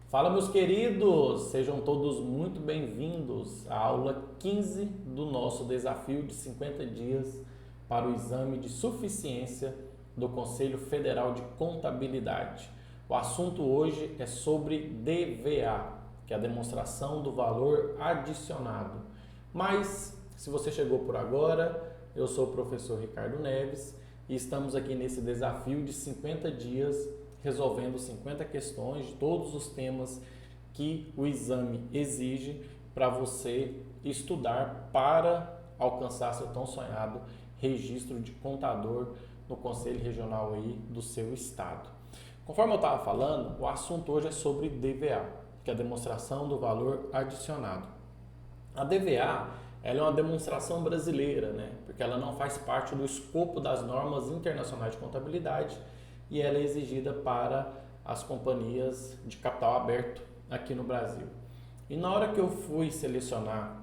Fala, meus queridos! Sejam todos muito bem-vindos à aula 15 do nosso desafio de 50 dias para o exame de suficiência do Conselho Federal de Contabilidade. O assunto hoje é sobre DVA, que é a demonstração do valor adicionado. Mas, se você chegou por agora, eu sou o professor Ricardo Neves e estamos aqui nesse desafio de 50 dias resolvendo 50 questões de todos os temas que o exame exige para você estudar para alcançar seu tão sonhado registro de contador no Conselho Regional aí do seu estado. Conforme eu estava falando, o assunto hoje é sobre DVA, que é a demonstração do valor adicionado. A DVA ela é uma demonstração brasileira, né? Porque ela não faz parte do escopo das normas internacionais de contabilidade e ela é exigida para as companhias de capital aberto aqui no Brasil. E na hora que eu fui selecionar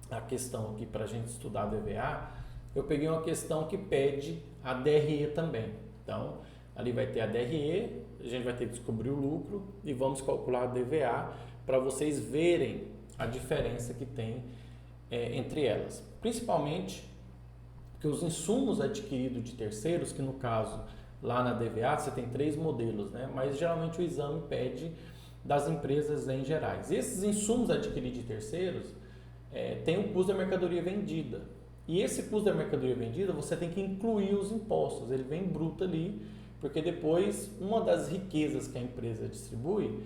a questão aqui para a gente estudar a DVA, eu peguei uma questão que pede a DRE também. Então, ali vai ter a DRE, a gente vai ter que descobrir o lucro e vamos calcular a DVA para vocês verem a diferença que tem entre elas. Principalmente porque os insumos adquiridos de terceiros, que no caso lá na DVA você tem 3 modelos, né? Mas geralmente o exame pede das empresas em gerais. Esses insumos adquiridos de terceiros tem o custo da mercadoria vendida. E esse custo da mercadoria vendida você tem que incluir os impostos, ele vem bruto ali, porque depois uma das riquezas que a empresa distribui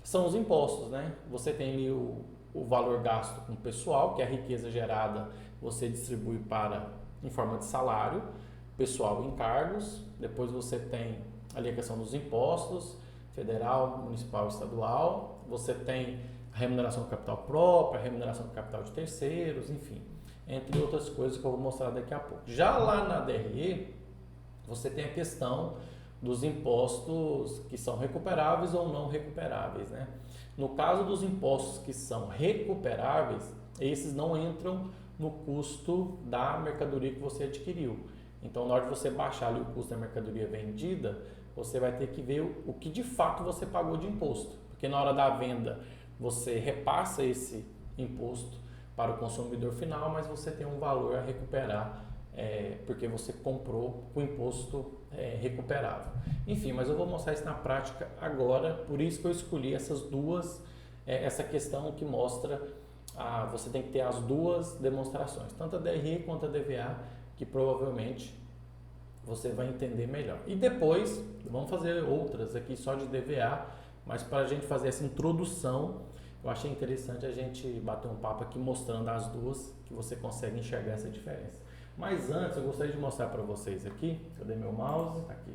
são os impostos, né? Você tem ali o valor gasto com o pessoal, que é a riqueza gerada, você distribui em forma de salário, pessoal e encargos, depois você tem ali a questão dos impostos, federal, municipal e estadual, você tem a remuneração do capital próprio, a remuneração do capital de terceiros, enfim, entre outras coisas que eu vou mostrar daqui a pouco. Já lá na DRE, você tem a questão dos impostos que são recuperáveis ou não recuperáveis, né? No caso dos impostos que são recuperáveis, esses não entram no custo da mercadoria que você adquiriu. Então, na hora de você baixar ali o custo da mercadoria vendida, você vai ter que ver o que de fato você pagou de imposto. Porque na hora da venda, você repassa esse imposto para o consumidor final, mas você tem um valor a recuperar, porque você comprou com imposto recuperável. Enfim, mas eu vou mostrar isso na prática agora, por isso que eu escolhi essas duas, essa questão que mostra, você tem que ter as duas demonstrações, tanto a DRE quanto a DVA, que provavelmente você vai entender melhor. E depois, vamos fazer outras aqui só de DVA, mas para a gente fazer essa introdução, eu achei interessante a gente bater um papo aqui mostrando as duas, que você consegue enxergar essa diferença. Mas antes, eu gostaria de mostrar para vocês aqui, cadê meu mouse? Aqui.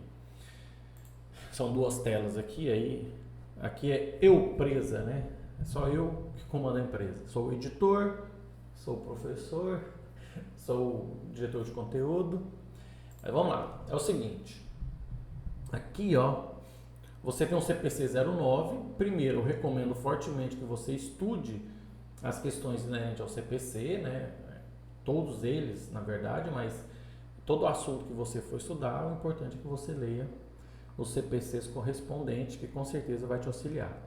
São duas telas aqui, aqui é eu presa, né? É só eu que comando a empresa. Sou o editor, sou o professor, sou o diretor de conteúdo. Mas vamos lá, é o seguinte, aqui você tem um CPC 09, primeiro eu recomendo fortemente que você estude as questões inerentes ao CPC, né? Todos eles na verdade, mas todo assunto que você for estudar, o importante é que você leia os CPCs correspondentes, que com certeza vai te auxiliar.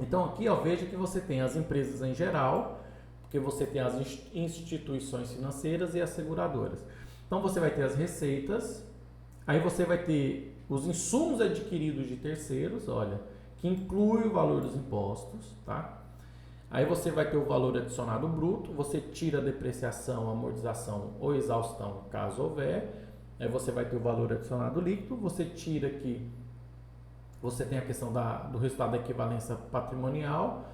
Então aqui veja que você tem as empresas em geral, porque você tem as instituições financeiras e as seguradoras. Então você vai ter as receitas, aí você vai ter os insumos adquiridos de terceiros, olha, que inclui o valor dos impostos, tá? Aí você vai ter o valor adicionado bruto, você tira a depreciação, amortização ou exaustão, caso houver. Aí você vai ter o valor adicionado líquido, você tira aqui, você tem a questão do resultado da equivalência patrimonial.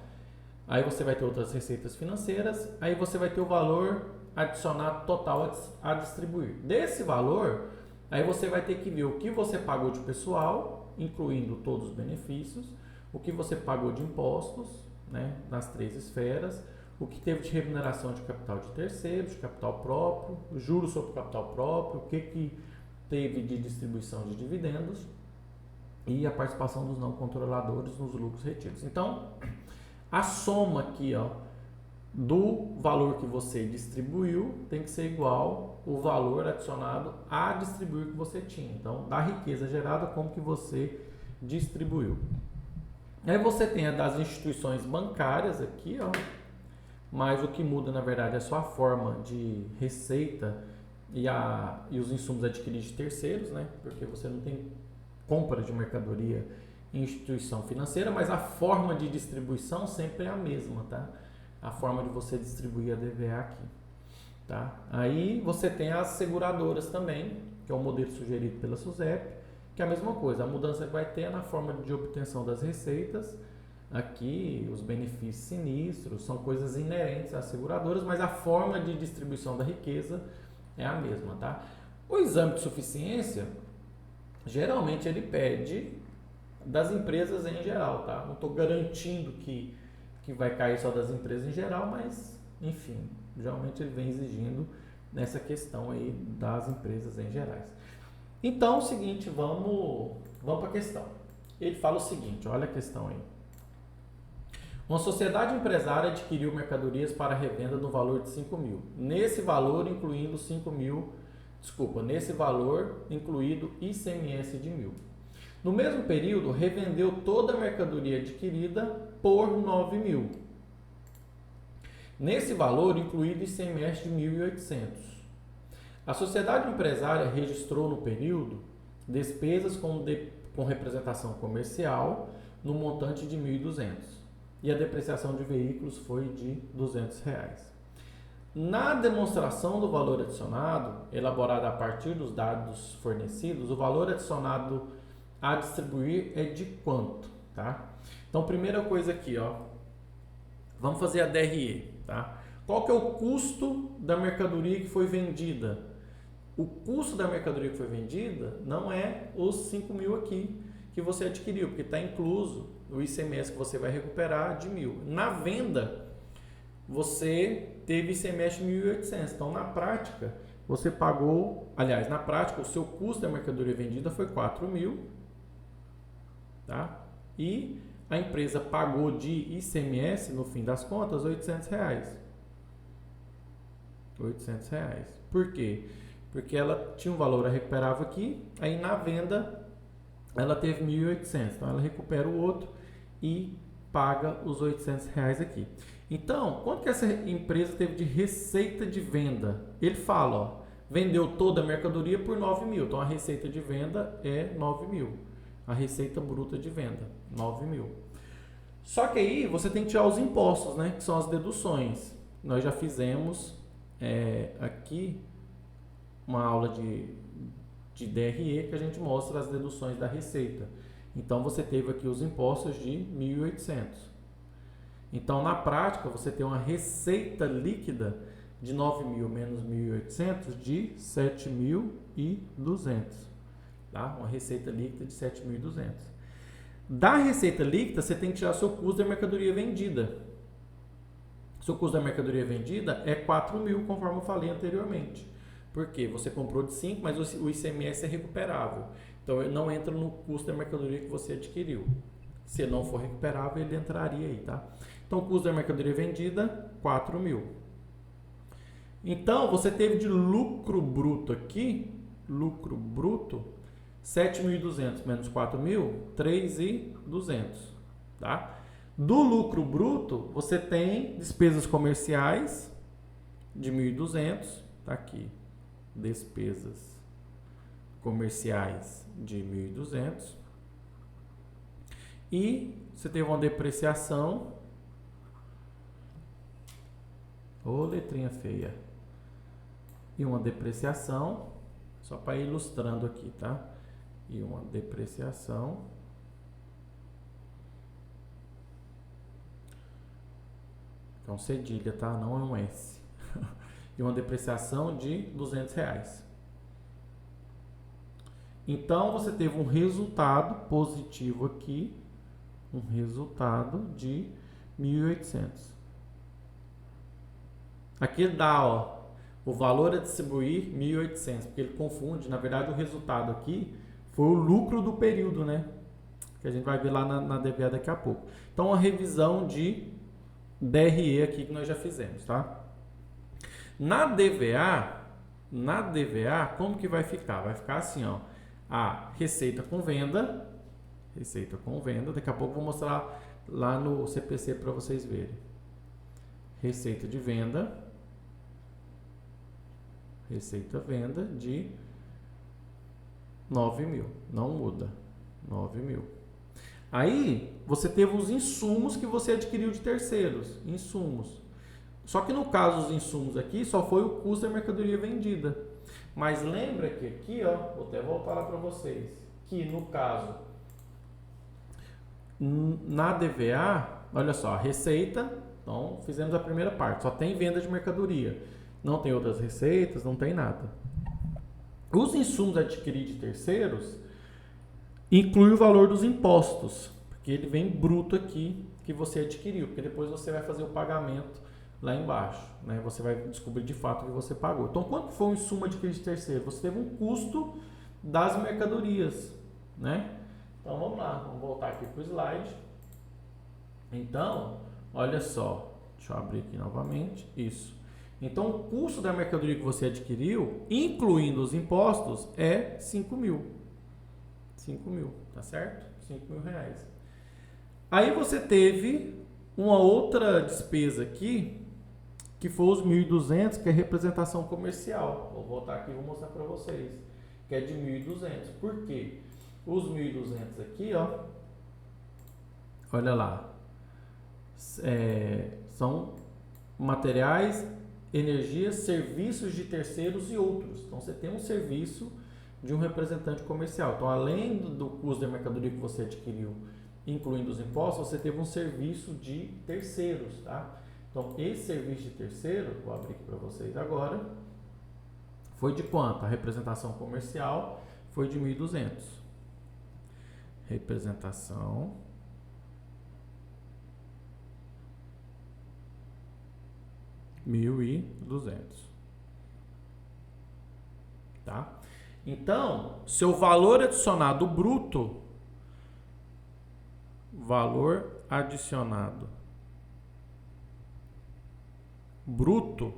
Aí você vai ter outras receitas financeiras, aí você vai ter o valor adicionado total a distribuir. Desse valor, aí você vai ter que ver o que você pagou de pessoal, incluindo todos os benefícios, o que você pagou de impostos, né, nas 3 esferas, o que teve de remuneração de capital de terceiros, de capital próprio, juros sobre capital próprio, o que teve de distribuição de dividendos e a participação dos não controladores nos lucros retidos. Então, a soma aqui, do valor que você distribuiu tem que ser igual o valor adicionado a distribuir que você tinha. Então, da riqueza gerada, como que você distribuiu. Aí você tem a das instituições bancárias aqui, ó, mas o que muda na verdade é só a forma de receita e os insumos adquiridos de terceiros, né? Porque você não tem compra de mercadoria em instituição financeira, mas a forma de distribuição sempre é a mesma, tá? A forma de você distribuir a DVA aqui, tá? Aí você tem as seguradoras também, que é o modelo sugerido pela SUSEP, que é a mesma coisa. A mudança que vai ter é na forma de obtenção das receitas. Aqui, os benefícios sinistros são coisas inerentes às seguradoras, mas a forma de distribuição da riqueza é a mesma, tá? O exame de suficiência, geralmente ele pede das empresas em geral, tá? Não estou garantindo que vai cair só das empresas em geral, mas, enfim, geralmente ele vem exigindo nessa questão aí das empresas em gerais. Então, é o seguinte, vamos para a questão. Ele fala o seguinte, olha a questão aí. Uma sociedade empresária adquiriu mercadorias para revenda no valor de 5 mil. Nesse valor incluído ICMS de 1.000. No mesmo período, revendeu toda a mercadoria adquirida por 9 mil. Nesse valor incluído ICMS de 1.800. A sociedade empresária registrou no período despesas com representação comercial no montante de 1.200 e a depreciação de veículos foi de R$ 200. Na demonstração do valor adicionado, elaborada a partir dos dados fornecidos, o valor adicionado a distribuir é de quanto, tá? Então, primeira coisa aqui, ó, vamos fazer a DRE, tá? Qual que é o custo da mercadoria que foi vendida? O custo da mercadoria que foi vendida não é os 5 mil aqui que você adquiriu, porque está incluso o ICMS que você vai recuperar de 1.000. Na venda, você teve ICMS de 1.800. Então, na prática, você pagou... Aliás, na prática, o seu custo da mercadoria vendida foi 4 mil. Tá? E a empresa pagou de ICMS, no fim das contas, R$ 800. R$ 800. Por quê? Porque ela tinha um valor recuperável aqui, aí na venda ela teve 1.800. Então, ela recupera o outro e paga os R$ 800 aqui. Então, quanto que essa empresa teve de receita de venda? Ele fala, ó, vendeu toda a mercadoria por 9 mil. Então, a receita de venda é 9 mil. A receita bruta de venda, 9 mil. Só que aí você tem que tirar os impostos, né? Que são as deduções. Nós já fizemos aqui uma aula de DRE que a gente mostra as deduções da receita. Então, você teve aqui os impostos de 1.800. Então, na prática, você tem uma receita líquida de 9 mil menos 1.800 de 7.200. Tá? Uma receita líquida de 7.200. Da receita líquida, você tem que tirar seu custo da mercadoria vendida. Seu custo da mercadoria vendida é 4 mil, conforme eu falei anteriormente. Por quê? Você comprou de 5, mas o ICMS é recuperável. Então, ele não entra no custo da mercadoria que você adquiriu. Se não for recuperável, ele entraria aí, tá? Então, o custo da mercadoria vendida, 4 mil. Então, você teve de lucro bruto aqui, lucro bruto, 7.200 menos 4 mil, 3.200, tá? Do lucro bruto, você tem despesas comerciais de 1.200, tá aqui, despesas comerciais de 1.200, e você teve uma depreciação, ô letrinha feia, e uma depreciação, só para ir ilustrando aqui, tá? E uma depreciação é um cedilha, tá? Não é um S. E uma depreciação de R$ 200. Então, você teve um resultado positivo aqui, um resultado de 1.800. Aqui dá, ó, o valor a distribuir 1.800, porque ele confunde, na verdade o resultado aqui foi o lucro do período, né? Que a gente vai ver lá na DVA daqui a pouco. Então, uma revisão de DRE aqui que nós já fizemos, tá? Na DVA, como que vai ficar? Vai ficar assim, ó, a receita com venda Receita com venda. Daqui a pouco eu vou mostrar lá no CPC para vocês verem. Receita de venda. Receita venda de 9.000. Não muda. 9.000. Aí, você teve os insumos que você adquiriu de terceiros. Insumos. Só que no caso dos insumos aqui, só foi o custo da mercadoria vendida. Mas lembra que aqui, ó, vou até voltar lá para vocês, que no caso, na DVA, olha só, receita, então fizemos a primeira parte, só tem venda de mercadoria. Não tem outras receitas, não tem nada. Os insumos adquiridos de terceiros inclui o valor dos impostos, porque ele vem bruto aqui que você adquiriu, porque depois você vai fazer o pagamento lá embaixo, né? Você vai descobrir de fato o que você pagou. Então, quanto foi o insumo adquirido de terceiro? Você teve um custo das mercadorias, né? Então, vamos lá, vamos voltar aqui para o slide. Então, olha só, deixa eu abrir aqui novamente, isso. Então, o custo da mercadoria que você adquiriu, incluindo os impostos, é 5.000. 5.000, tá certo? 5.000 reais. Aí você teve uma outra despesa aqui, que foi os 1.200, que é representação comercial. Vou voltar aqui e vou mostrar para vocês, que é de 1.200. Por quê? Os 1.200 aqui, ó, olha lá, são materiais, energias, serviços de terceiros e outros. Então, você tem um serviço de um representante comercial. Então, além do custo da mercadoria que você adquiriu, incluindo os impostos, você teve um serviço de terceiros, tá? Então, esse serviço de terceiro, vou abrir aqui para vocês agora, foi de quanto? A representação comercial foi de 1.200. Representação 1.200. Tá? Então, seu valor adicionado bruto, valor adicionado bruto,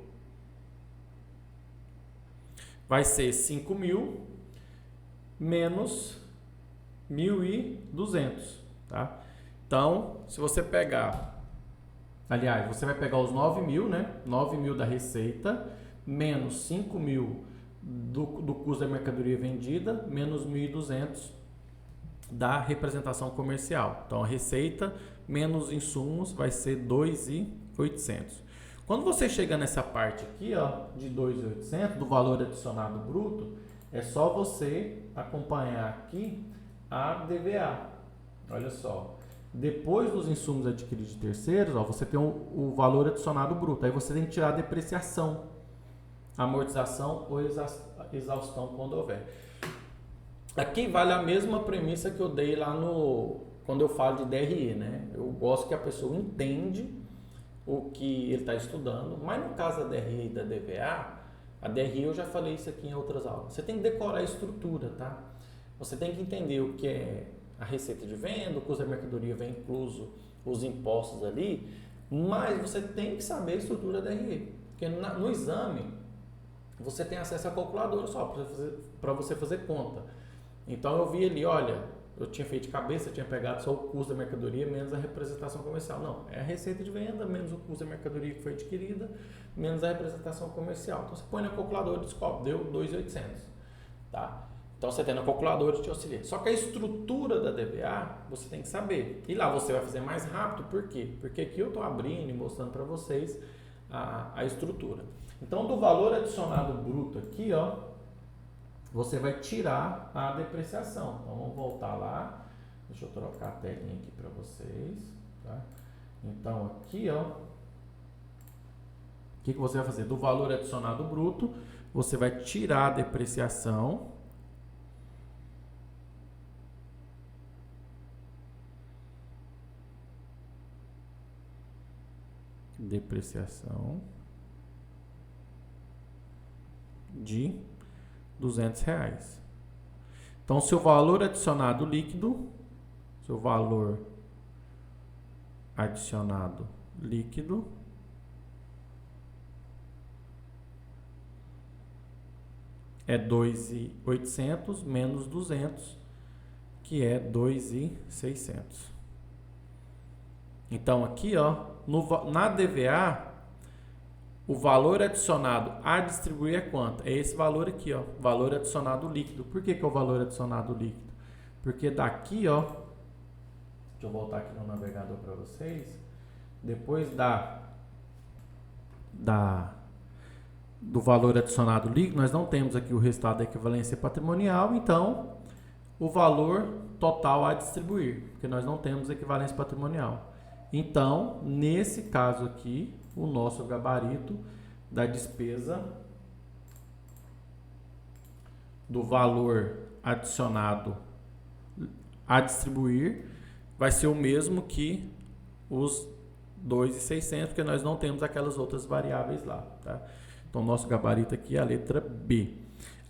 vai ser 5.000 menos 1.200, tá? Então, se você pegar, aliás, você vai pegar os 9.000, né? 9.000 da receita, menos 5.000 do custo da mercadoria vendida, menos 1.200 da representação comercial. Então, a receita menos insumos vai ser 2.800. Quando você chega nessa parte aqui, ó, de 2.800, do valor adicionado bruto, é só você acompanhar aqui a DVA. Olha só. Depois dos insumos adquiridos de terceiros, ó, você tem o valor adicionado bruto. Aí você tem que tirar a depreciação, amortização ou exaustão quando houver. Aqui vale a mesma premissa que eu dei lá quando eu falo de DRE, né? Eu gosto que a pessoa entende o que ele está estudando, mas no caso da DRE e da DVA, a DRE eu já falei isso aqui em outras aulas. Você tem que decorar a estrutura, tá? Você tem que entender o que é a receita de venda, o custo da mercadoria vem incluso os impostos ali, mas você tem que saber a estrutura da DRE, porque no exame você tem acesso à calculadora só para você fazer conta. Então eu vi ali, olha, eu tinha feito de cabeça, tinha pegado só o custo da mercadoria menos a representação comercial. Não, é a receita de venda menos o custo da mercadoria que foi adquirida menos a representação comercial. Então você põe na calculadora e descobre, deu 2.800, tá? Então você tem na calculadora e te auxilia. Só que a estrutura da DVA você tem que saber. E lá você vai fazer mais rápido, por quê? Porque aqui eu estou abrindo e mostrando para vocês a estrutura. Então do valor adicionado bruto aqui, ó, você vai tirar a depreciação. Então, vamos voltar lá. Deixa eu trocar a telinha aqui para vocês. Tá? Então, aqui, ó, o que você vai fazer? Do valor adicionado bruto, você vai tirar a depreciação. Depreciação de R$200. Então, seu valor adicionado líquido, seu valor adicionado líquido é 2.800 menos 200, que é 2.600. Então aqui, ó, na DVA, o valor adicionado a distribuir é quanto? É esse valor aqui, ó, valor adicionado líquido. Por que é o valor adicionado líquido? Porque daqui, ó, deixa eu voltar aqui no navegador para vocês, depois do valor adicionado líquido, nós não temos aqui o resultado da equivalência patrimonial, então o valor total a distribuir, porque nós não temos equivalência patrimonial. Então, nesse caso aqui, o nosso gabarito da despesa do valor adicionado a distribuir vai ser o mesmo que os 2.600, porque nós não temos aquelas outras variáveis lá, tá? Então, nosso gabarito aqui é a letra B.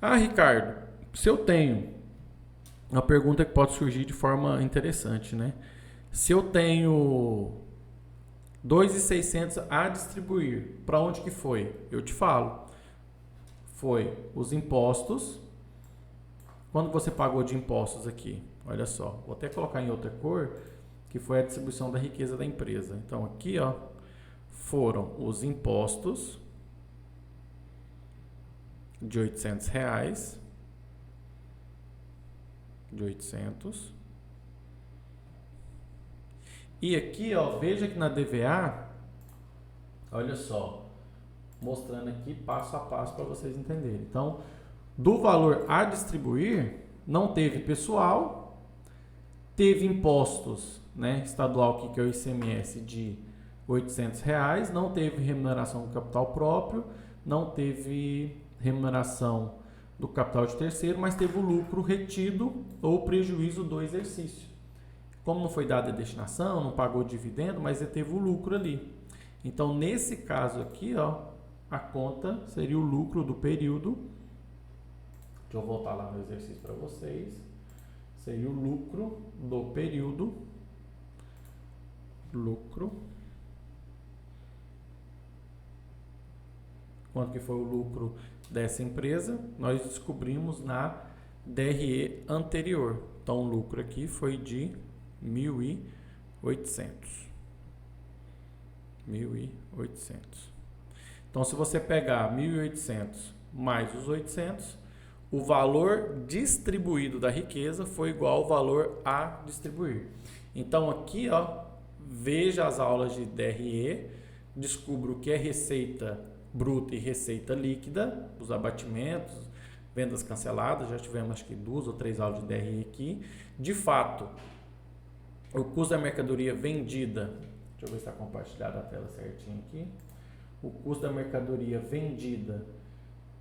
Ah, Ricardo, se eu tenho uma pergunta que pode surgir de forma interessante, né? Se eu tenho 2.600 a distribuir, para onde que foi? Eu te falo. Foi os impostos. Quando você pagou de impostos aqui? Olha só, vou até colocar em outra cor, que foi a distribuição da riqueza da empresa. Então aqui, ó, foram os impostos de R$800, de 800. E aqui, ó, veja que na DVA, olha só, mostrando aqui passo a passo para vocês entenderem. Então, do valor a distribuir, não teve pessoal, teve impostos, né, estadual aqui, que é o ICMS de R$800, não teve remuneração do capital próprio, não teve remuneração do capital de terceiro, mas teve o lucro retido ou prejuízo do exercício. Como não foi dada a destinação, não pagou dividendo, mas ele teve o lucro ali. Então, nesse caso aqui, ó, a conta seria o lucro do período. Deixa eu voltar lá no exercício para vocês. Seria o lucro do período. Lucro. Quanto que foi o lucro dessa empresa? Nós descobrimos na DRE anterior. Então, o lucro aqui foi de 1.800. 1.800. Então, se você pegar 1.800 mais os 800, o valor distribuído da riqueza foi igual ao valor a distribuir. Então, aqui, ó, veja as aulas de DRE, descubra o que é receita bruta e receita líquida, os abatimentos, vendas canceladas, já tivemos acho que 2 ou 3 aulas de DRE aqui. De fato, o custo da mercadoria vendida, deixa eu ver se está compartilhada a tela certinho aqui. O custo da mercadoria vendida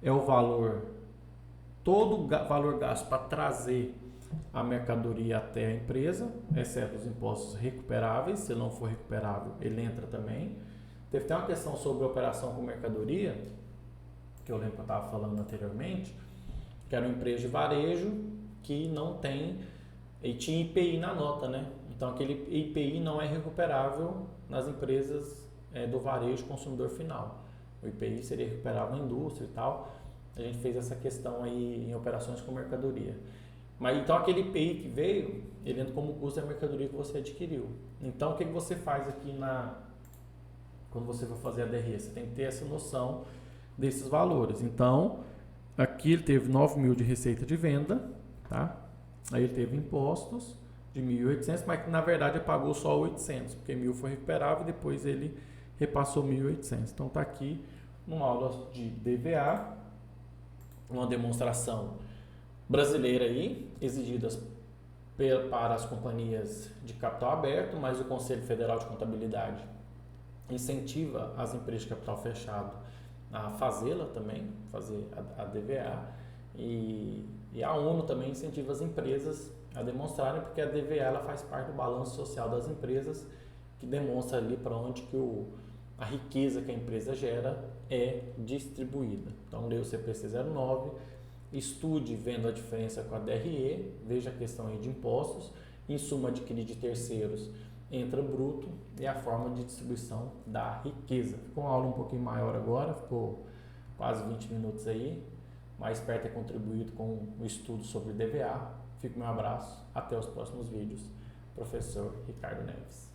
é o valor, todo o valor gasto para trazer a mercadoria até a empresa, exceto os impostos recuperáveis. Se não for recuperável, ele entra também. Teve até uma questão sobre operação com mercadoria, que eu lembro que eu estava falando anteriormente, que era uma empresa de varejo que não tem, e tinha IPI na nota, né? Então aquele IPI não é recuperável nas empresas do varejo consumidor final. O IPI seria recuperável na indústria e tal. A gente fez essa questão aí em operações com mercadoria. Mas então aquele IPI que veio, ele entra como custo da mercadoria que você adquiriu. Então o que você faz aqui quando você vai fazer a DRE? Você tem que ter essa noção desses valores. Então, aqui ele teve 9.000 de receita de venda, tá? Aí ele teve impostos de 1.800, mas que na verdade ele pagou só 800, porque 1.000 foi recuperável e depois ele repassou 1.800. Então tá aqui numa aula de DVA, uma demonstração brasileira aí, exigidas para as companhias de capital aberto, mas o Conselho Federal de Contabilidade incentiva as empresas de capital fechado a fazê-la também, fazer a DVA, e a ONU também incentiva as empresas a demonstrarem, porque a DVA ela faz parte do balanço social das empresas, que demonstra ali para onde que a riqueza que a empresa gera é distribuída. Então, leia o CPC 09, estude vendo a diferença com a DRE, veja a questão aí de impostos, em suma adquirir de terceiros entra bruto e a forma de distribuição da riqueza. Ficou uma aula um pouquinho maior agora, ficou quase 20 minutos aí, mas espero ter contribuído com o estudo sobre DVA. Fica o meu abraço. Até os próximos vídeos. Professor Ricardo Neves.